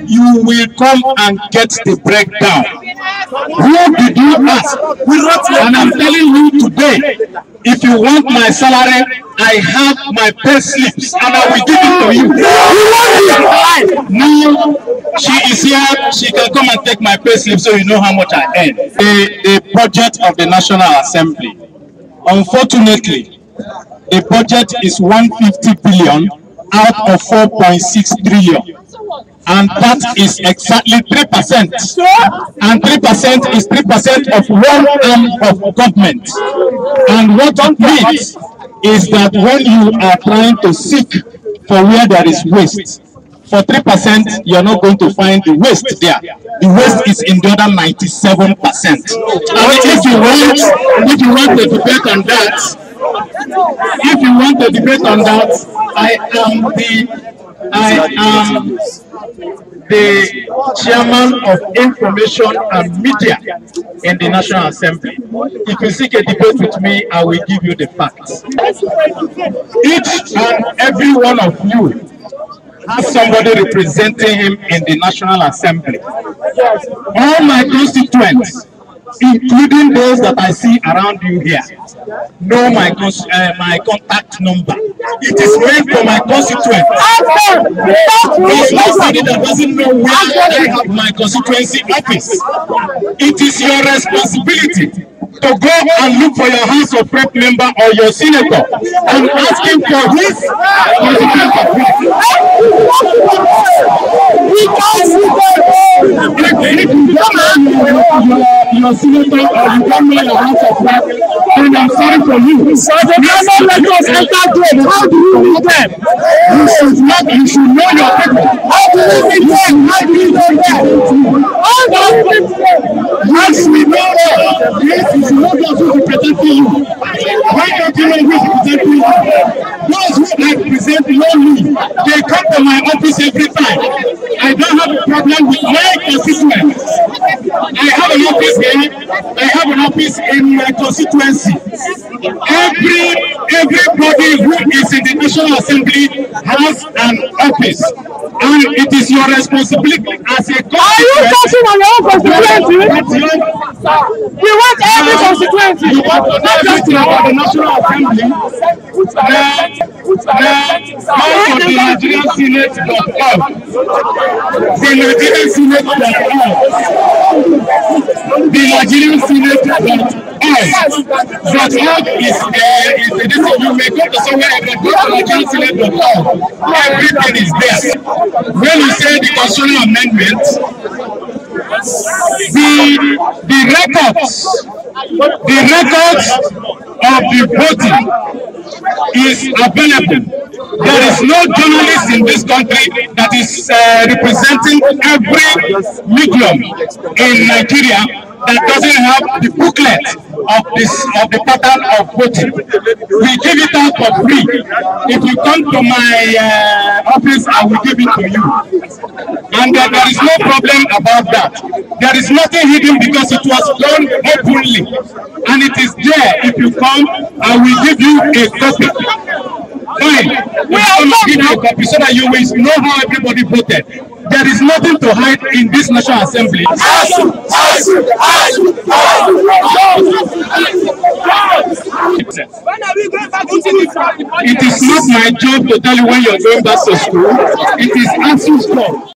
you will come and get the breakdown. Who did you ask? And I'm telling you today, if you want my salary, I have my pay slips and I will give it to you. Now she is here, she can come and take my pay slip so you know how much I earn. The budget of the National Assembly. Unfortunately, the budget is 150 billion out of 4.6 trillion. And that is exactly 3%. And 3% is 3% of one arm of government. And what it means is that when you are trying to seek for where there is waste, for 3%, you're not going to find the waste there. The waste is in the other 97%. And if you want a debate on that, I am the chairman of information and media in the National Assembly. If you seek a debate with me, I will give you the facts. Each and every one of you has somebody representing him in the National Assembly. All my constituents, including those that I see around you here, know my contact number. It is meant for my constituents. There's nobody that doesn't know where I have my constituency office. It is your responsibility to go and look for your House of Rep member or your senator and ask him for his constituency office. If you don't know your senator or you don't know your House of Rep, then I'm sorry for you. So they cannot let us enter them. How do you meet them? You should know your people. How do you meet them? How do you know them? Yes, we know them. Yes, you should know those who represent you. Why don't you know who represent you? Those who I represent lowly, they come to my office every time. I don't have a problem with my constituents. I have an office here. I have an office in my constituency. Everybody who is in the National Assembly has an office, and it is your responsibility as a constituent. Are you talking on your own constituency? We want every constituency. You want to know everything about the National Assembly? Now, go to the Nigerian Senate.org. The Nigerian Senate.org. The Nigerian Senate.org. .org is this. You may go to somewhere and go to Nigerian Senate.org. Everything is there. When you say the constitutional amendment, the records of the voting is available. There is no journalist in this country that is representing every medium in Nigeria that doesn't have the booklet of the pattern of voting. We give it out for free. If you come to my office, I will give it to you. And there is no problem about that. There is nothing hidden because it was done openly. And it is there. If you come, I will give you a copy. Fine. We are going to give you a copy so that you will know how everybody voted. There is nothing to hide in this National Assembly. It is not my job to tell you when you're going back to school. It is ASU's job.